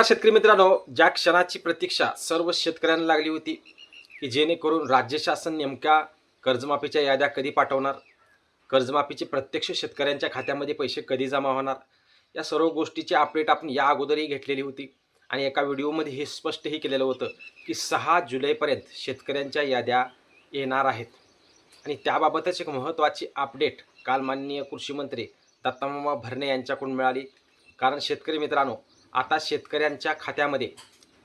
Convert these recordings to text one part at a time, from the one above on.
शेतकरी मित्रांनो, ज्या क्षणाची प्रतीक्षा सर्व शेतकऱ्यांना लागली होती की जेणेकरून राज्य शासन नेमक्या कर्जमाफीच्या याद्या कधी पाठवणार, कर्जमाफीचे प्रत्यक्ष शेतकऱ्यांच्या खात्यामध्ये पैसे कधी जमा होणार, या सर्व गोष्टीची अपडेट आपण या अगोदरही घेतलेली होती. आणि एका व्हिडिओमध्ये हे स्पष्टही केलेलं होतं की 6 जुलैपर्यंत शेतकऱ्यांच्या याद्या येणार आहेत. आणि त्याबाबतच एक महत्त्वाची अपडेट काल माननीय कृषी मंत्री दत्तामामा भरणे यांच्याकडून मिळाली. कारण शेतकरी मित्रांनो, आता शेतकऱ्यांच्या खात्यामध्ये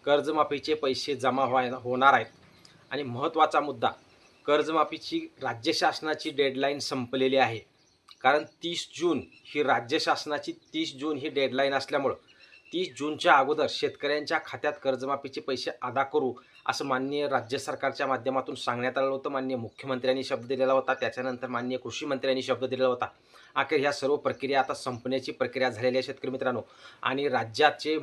कर्जमाफीचे पैसे जमा होणार आहेत. आणि महत्त्वाचा मुद्दा, कर्जमाफीची राज्य शासनाची डेडलाईन संपलेली आहे. कारण 30 जून ही राज्य शासनाची 30 जून ही डेडलाईन असल्यामुळं 30 जूनच्या अगोदर शेतकऱ्यांच्या खात्यात कर्जमाफीचे पैसे अदा करू असं माननीय राज्य सरकारच्या माध्यमातून सांगण्यात आलं होतं. माननीय मुख्यमंत्र्यांनी शब्द दिलेला होता, त्याच्यानंतर माननीय कृषी मंत्र्यांनी शब्द दिलेला होता. अखेर ह्या सर्व प्रक्रिया आता संपण्याची प्रक्रिया झालेली आहे शेतकरी मित्रांनो. आणि राज्याचे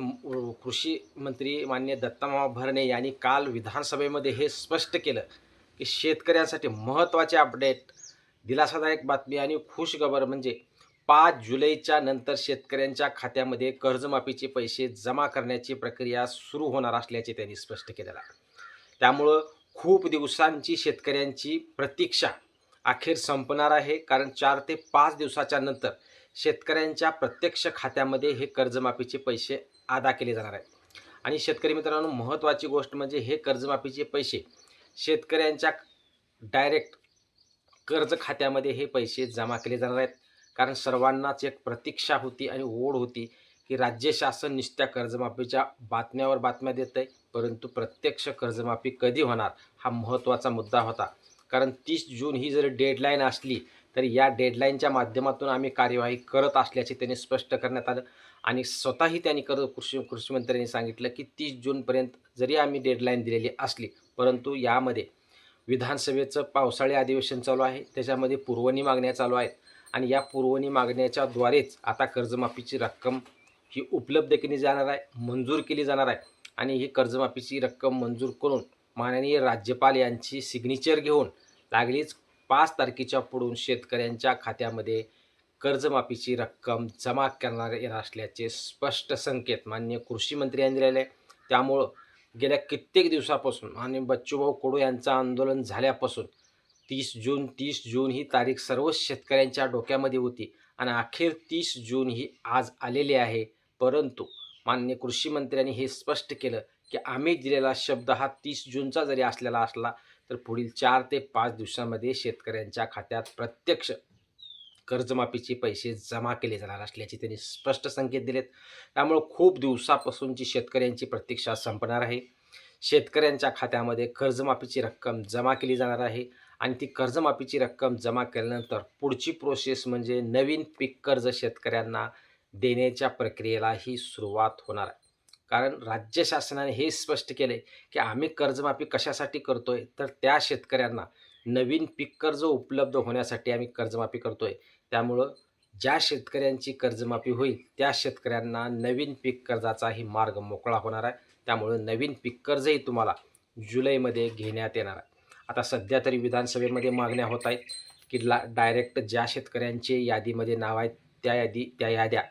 कृषी मंत्री माननीय दत्तामामा भरणे यांनी काल विधानसभेमध्ये हे स्पष्ट केलं की शेतकऱ्यांसाठी महत्त्वाचे अपडेट, दिलासादायक बातमी आणि खुशखबर म्हणजे 5 जुलैच्या नंतर शेतकऱ्यांच्या खात्यामध्ये कर्जमाफीचे पैसे जमा करण्याची प्रक्रिया सुरू होणार असल्याचे त्यांनी स्पष्ट केलेलं आहे. त्यामुळं खूप दिवसांची शेतकऱ्यांची प्रतीक्षा अखेर संपणार आहे. कारण 4 ते 5 दिवसाच्या नंतर शेतकऱ्यांच्या प्रत्यक्ष खात्यामध्ये हे कर्जमाफीचे पैसे अदा केले जाणार आहेत. आणि शेतकरी मित्रांनो, महत्त्वाची गोष्ट म्हणजे हे कर्जमाफीचे पैसे शेतकऱ्यांच्या डायरेक्ट कर्ज खात्यामध्ये हे पैसे जमा केले जाणार आहेत. कारण सर्वांनाच एक प्रतीक्षा होती आणि ओढ होती की राज्य शासन नुसत्या कर्जमाफीच्या बातम्यावर बातम्या देत आहे, परंतु प्रत्यक्ष कर्जमाफी कधी होणार हा महत्त्वाचा मुद्दा होता. कारण 30 जून ही जर डेडलाईन असली तर या डेडलाईनच्या माध्यमातून आम्ही कार्यवाही करत असल्याचे त्यांनी स्पष्ट करण्यात आलं. आणि स्वतःही त्यांनी कृषी मंत्र्यांनी सांगितलं की 30 जूनपर्यंत जरी आम्ही डेडलाईन दिलेली असली, परंतु यामध्ये विधानसभेचं पावसाळी अधिवेशन चालू आहे, त्याच्यामध्ये पुरवणी मागण्या चालू आहेत. आणि या पुरवणी मागण्याच्या द्वारेच आता कर्जमाफीची रक्कम ही उपलब्ध केली जाणार आहे, मंजूर केली जाणार आहे. आणि ही कर्जमाफीची रक्कम मंजूर करून माननीय राज्यपाल यांची सिग्नेचर घेऊन लागलीच 5 तारखेच्या पुढून शेतकऱ्यांच्या खात्यामध्ये कर्जमाफीची रक्कम जमा करणार येणार असल्याचे स्पष्ट संकेत माननीय कृषी मंत्री यांनी दिलेले आहे. त्यामुळं गेल्या कित्येक दिवसापासून आणि बच्चूभाऊ कडू यांचं आंदोलन झाल्यापासून 30 जून ही तारीख सर्व शेतकऱ्यांच्या डोक्यामध्ये होती आणि अखेर 30 जून ही आज आलेली आहे. परंतु माननीय कृषी मंत्र्यांनी हे स्पष्ट केलं की आम्ही दिलेला शब्द हा 30 जूनचा जरी असलेला असला तर पुढील 4 ते 5 दिवसांमध्ये शेतकऱ्यांच्या खात्यात प्रत्यक्ष कर्जमाफीचे पैसे जमा केले जाणार असल्याचे त्यांनी स्पष्ट संकेत दिलेत. त्यामुळं खूप दिवसापासूनची शेतकऱ्यांची प्रतीक्षा संपणार आहे. शेतकऱ्यांच्या खात्यामध्ये कर्जमाफीची रक्कम जमा केली जाणार आहे. आणि ती कर्जमाफीची रक्कम जमा केल्यानंतर पुढची प्रोसेस म्हणजे नवीन पीक कर्ज शेतकऱ्यांना देण्याच्या प्रक्रियेलाही सुरुवात होणार आहे. कारण राज्य शासनाने हे स्पष्ट केले की आम्ही कर्जमाफी कशासाठी करतोय, तर त्या शेतकऱ्यांना नवीन पीक कर्ज उपलब्ध होण्यासाठी आम्ही कर्जमाफी करतोय. त्यामुळं ज्या शेतकऱ्यांची कर्जमाफी होईल त्या शेतकऱ्यांना नवीन पीक कर्जाचाही मार्ग मोकळा होणार आहे. त्यामुळं नवीन पीक कर्जही तुम्हाला जुलैमध्ये घेण्यात येणार आहे. आता सध्या तरी विधानसभेमध्ये मागण्या होत आहेत की डायरेक्ट ज्या शेतकऱ्यांचे यादीमध्ये नाव आहेत त्या याद्या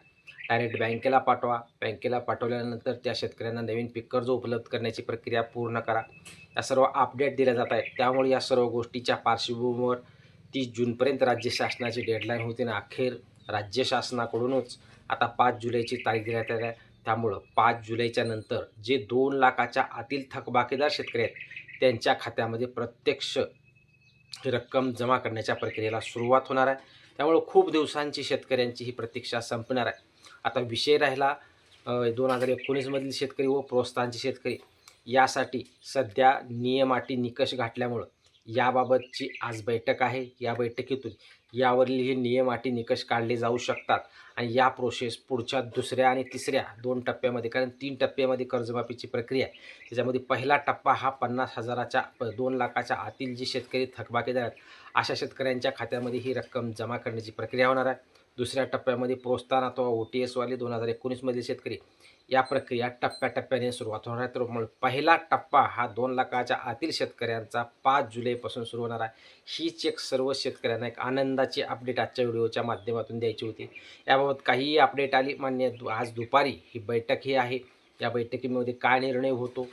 डायरेक्ट बँकेला पाठवा. बँकेला पाठवल्यानंतर त्या शेतकऱ्यांना नवीन पीक कर्ज उपलब्ध करण्याची प्रक्रिया पूर्ण करा. या सर्व अपडेट दिल्या जात आहेत. त्यामुळे या सर्व गोष्टीच्या पार्श्वभूमीवर 30 जूनपर्यंत राज्य शासनाची डेडलाईन होती आणि अखेर राज्य शासनाकडूनच आता 5 जुलैची तारीख देण्यात आली आहे. त्यामुळं 5 जुलैच्या नंतर जे 2 लाखाच्या आतील थकबाकीदार शेतकरी आहेत त्यांच्या खात्यामध्ये प्रत्यक्ष रक्कम जमा करण्याच्या प्रक्रियेला सुरुवात होणार आहे. त्यामुळं खूप दिवसांची शेतकऱ्यांची ही प्रतीक्षा संपणार आहे. आता विषय राहिला 2019मधील शेतकरी व प्रोत्साहनचे शेतकरी. यासाठी सध्या नियम अटी निकष घातल्यामुळं याबाबतची आज बैठक आहे. या बैठकीतून यावरील हे नियम अटी निकष काढले जाऊ शकतात आणि या प्रोसेस पुढच्या दुसऱ्या आणि तिसऱ्या 2 टप्प्यामध्ये, कारण 3 टप्प्यामध्ये कर्जमाफीची प्रक्रिया आहे. त्याच्यामध्ये पहिला टप्पा हा 50,000च्या 2 लाखाच्या आतील जे शेतकरी थकबाकीदार आहेत अशा शेतकऱ्यांच्या खात्यामध्ये ही रक्कम जमा करण्याची प्रक्रिया होणार आहे. दुसऱ्या टप्प्यामध्ये प्रोत्साहन अथवा OTS-वाले 2019मधील शेतकरी, या प्रक्रिया टप्प्याटप्प्याने सुरुवात होणार आहे. तर पहिला टप्पा हा 2 लाखाच्या आतील शेतकऱ्यांचा 5 जुलैपासून सुरू होणार आहे. हीच एक सर्व शेतकऱ्यांना एक आनंदाची अपडेट आजच्या व्हिडिओच्या माध्यमातून द्यायची होती. याबाबत काहीही अपडेट आली मान्य आज दुपारी ही बैठक ही आहे या बैठकीमध्ये काय निर्णय होतो,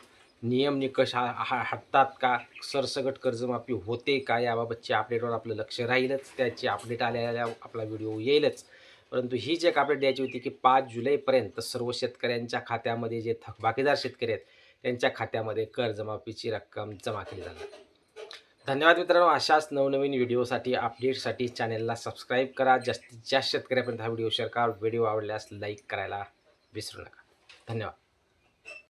नियम निकष हटतात का, सरसकट कर्जमाफी होते का, याबाबतची अपडेटवर आपलं लक्ष राहीलच. त्याची अपडेट आल्या आपला व्हिडिओ येईलच. परंतु हीच एक अपडेट द्यायची होती की 5 जुलैपर्यंत सर्व शेतकऱ्यांच्या खात्यामध्ये जे थकबाकीदार शेतकरी आहेत त्यांच्या खात्यामध्ये कर्जमाफीची रक्कम जमा केली जाणार. धन्यवाद मित्रांनो. अशाच नवनवीन व्हिडिओसाठी अपडेटसाठी चॅनलला सबस्क्राईब करा. जास्तीत जास्त शेतकऱ्यापर्यंत हा व्हिडिओ शेअर करा. व्हिडिओ आवडल्यास लाईक करायला विसरू नका. धन्यवाद.